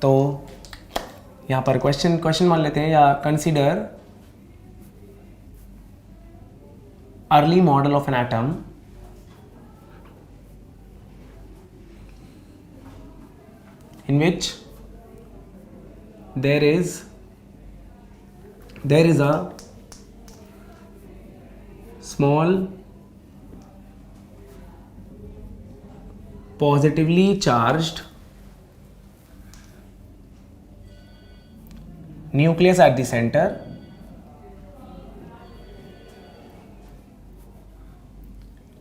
तो यहाँ पर क्वेश्चन मान लेते हैं, या consider early model of an atom in which there is a small positively charged nucleus at the center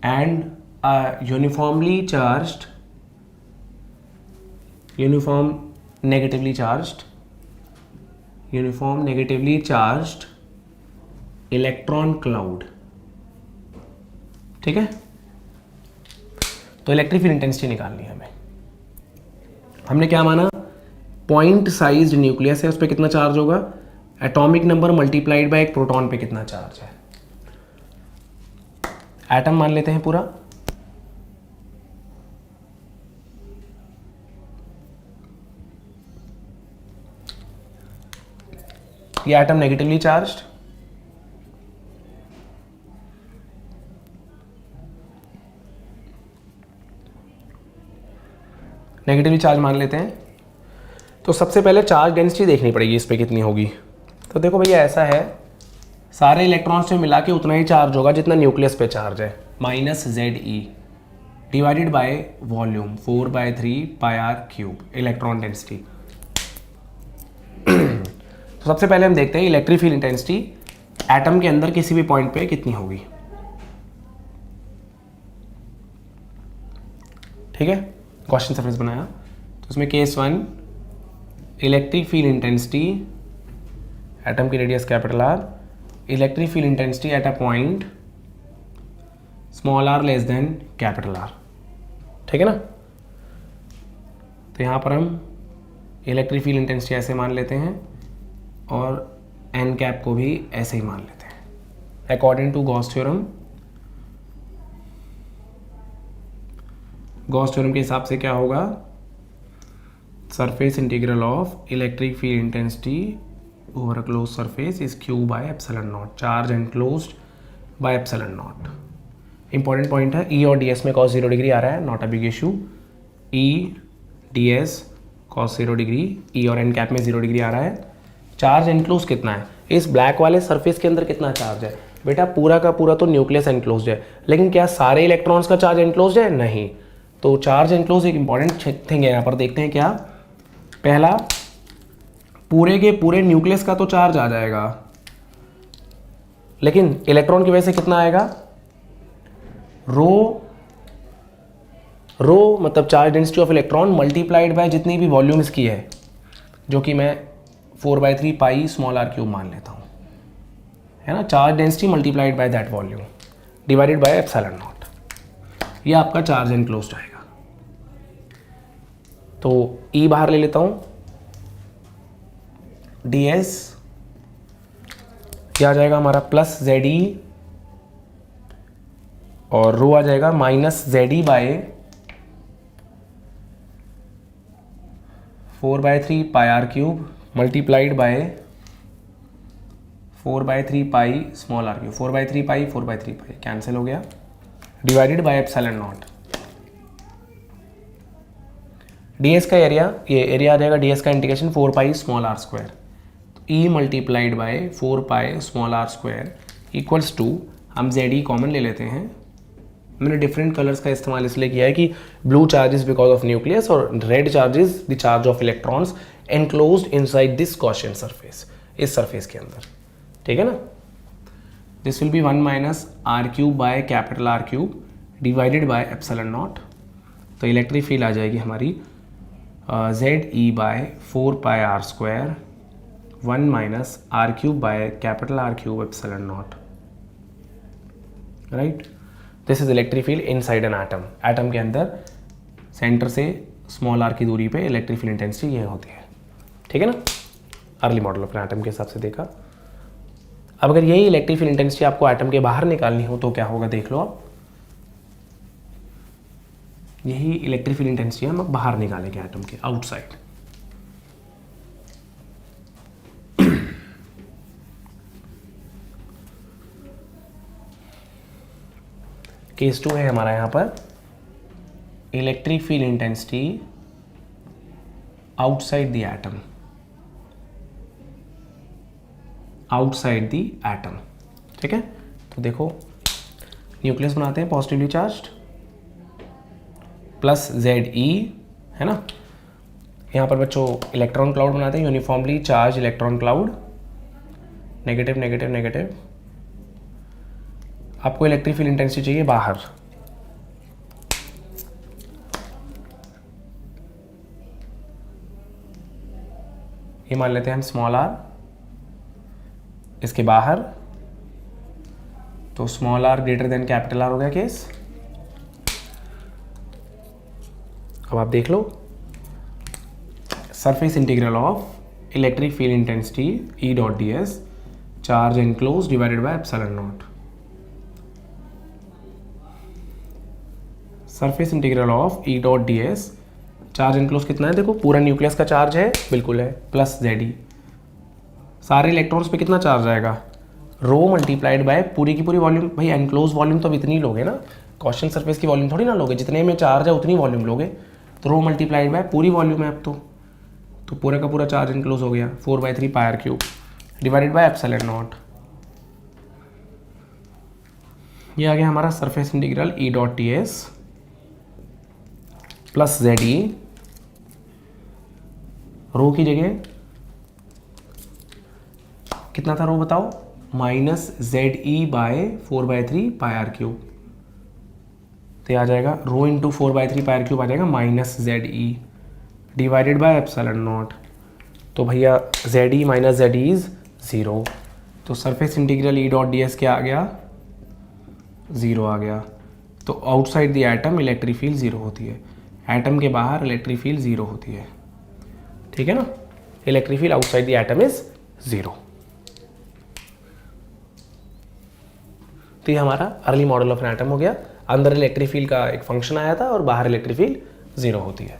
and a uniform negatively charged electron cloud. ठीक है, तो इलेक्ट्रिक फील्ड इंटेंसिटी निकालनी है हमें। हमने क्या माना, पॉइंट साइज्ड न्यूक्लियस है, उस पर कितना चार्ज होगा, एटॉमिक नंबर मल्टीप्लाइड बाय एक प्रोटॉन पे कितना चार्ज है। एटम मान लेते हैं पूरा, ये atom negatively charged, negatively charge मान लेते हैं। तो सबसे पहले चार्ज डेंसिटी देखनी पड़ेगी इस पे कितनी होगी। तो देखो भैया ऐसा है, सारे इलेक्ट्रॉन्स में मिला के उतना ही चार्ज होगा जितना न्यूक्लियस पे चार्ज है, -ZE divided by volume 4/3 πr³ electron density. तो सबसे पहले हम देखते हैं इलेक्ट्रिक फील्ड इंटेंसिटी एटम के अंदर किसी भी पॉइंट पे कितनी होगी। ठीक है, क्वेश्चन सरफेस बनाया, तो उसमें case 1 electric field intensity, atom की radius capital R, electric field intensity at a point r less than capital R। ठीक है ना, तो यहाँ पर हम इलेक्ट्रिक फील्ड इंटेंसिटी ऐसे मान लेते हैं और n कैप को भी ऐसे ही मान लेते हैं according to Gauss theorem. Gauss theorem के हिसाब से क्या होगा, surface integral of electric field intensity over a close surface is Q by epsilon naught, charge enclosed by epsilon naught. Important point है, E और DS में cos 0 डिग्री आ रहा है, not a big issue. E DS cos 0 degree, E और n cap में 0 degree आ रहा है। चार्ज एनक्लोज कितना है, इस ब्लैक वाले सरफेस के अंदर कितना चार्ज है बेटा, पूरा का पूरा तो न्यूक्लियस एनक्लोज्ड है, लेकिन क्या सारे इलेक्ट्रॉन्स का चार्ज एनक्लोज्ड है, नहीं। तो चार्ज एनक्लोज एक इंपॉर्टेंट थिंग है। यहाँ पर देखते हैं क्या, पहला पूरे के पूरे न्यूक्लियस का तो चार्ज आ जाएगा, लेकिन इलेक्ट्रॉन की वजह से कितना आएगा, रो मतलब charge density of electron multiplied by जितनी भी वॉल्यूम इसकी है, जो कि मैं 4/3 πr³ मान लेता हूँ, है ना। Charge density multiplied by that volume divided by epsilon not, ये आपका चार्ज एनक्लोज्ड आएगा। तो E बाहर ले लेता हूँ, DS क्या आ जाएगा हमारा +ZE और रो आ जाएगा -ZE by 4/3 πr³ multiplied by 4/3 πr³, 4/3 π cancel हो गया, divided by epsilon naught. ds का एरिया, ये एरिया आ जाएगा ds का इंटीग्रेशन 4πr²। तो E multiplied by 4πr² equals to, हम ZE कॉमन ले लेते हैं। मैंने डिफरेंट कलर्स का इस्तेमाल इसलिए किया है कि blue charges because of nucleus और red charges the charge of electrons enclosed inside this Gaussian surface, इस सरफेस के अंदर। ठीक है ना, this will be 1 - r³ by capital R³ divided by epsilon naught. तो इलेक्ट्रिक फील्ड आ जाएगी हमारी ZE by 4πr², 1 - r³ by capital R³ epsilon naught, right. This is electric field inside an atom. Atom के अंदर centre से r की दूरी पे इलेक्ट्रिक फील्ड इंटेंसिटी ये होती है। ठीक है ना, अर्ली मॉडल ऑफ एटम के हिसाब से देखा। अब अगर यही इलेक्ट्रिक फील्ड इंटेंसिटी आपको एटम के बाहर निकालनी हो तो क्या होगा, देख लो आप। यही इलेक्ट्रिक फील्ड इंटेंसिटी हम बाहर निकालेंगे एटम के आउटसाइड। केस 2 है हमारा यहाँ पर electric field intensity outside the atom, outside the atom. ठीक है, तो देखो न्यूक्लियस बनाते हैं पॉजिटिवली चार्ज्ड प्लस ZE, है ना। यहाँ पर बच्चों इलेक्ट्रॉन क्लाउड बनाते हैं, uniformly charge electron cloud, negative negative negative. आपको इलेक्ट्रिक फील्ड इंटेंसिटी चाहिए बाहर, ये मान लेते हैं हम स्मॉल r, इसके बाहर तो small r greater than capital R हो गया केस। अब आप देख लो surface integral of electric field intensity E dot ds charge enclose divided by epsilon naught. Surface integral of E dot ds charge enclose कितना है, देखो पूरा न्यूक्लियस का चार्ज है, बिल्कुल है, प्लस ZE। सारे इलेक्ट्रॉन्स पे कितना चार्ज आएगा, रो मल्टीप्लाइड बाय पूरी की पूरी वॉल्यूम। भाई एनक्लोज वॉल्यूम तो अब इतनी लोगे ना, कॉशन सरफेस की वॉल्यूम थोड़ी ना लोगे, जितने में चार्ज है उतनी वॉल्यूम लोगे, तो रो मल्टीप्लाइड बाय पूरी वॉल्यूम है अब तो पूरा का पूरा चार्ज एनक्लोज हो गया 4/3 पाई r cube divided by epsilon not. ये आ गया हमारा surface integral E dot ds plus ZE, रो की जगह कितना था रो बताओ, minus ZE by 4/3 pi r cube. तो आ जाएगा रो इंटू 4/3 पाई r क्यूब आ जाएगा minus ZE divided by epsilon naught. तो भैया ZE माइनस ZE इज 0, तो surface integral E dot ds क्या आ गया, 0 आ गया। तो outside the atom electric field 0 होती है, एटम के बाहर इलेक्ट्रिक फील्ड 0 होती है। ठीक है ना, electric field outside the atom is 0। तो ये हमारा early model of an atom हो गया, अंदर इलेक्ट्रिक फील्ड का एक फंक्शन आया था और बाहर इलेक्ट्रिक फील्ड 0 होती है।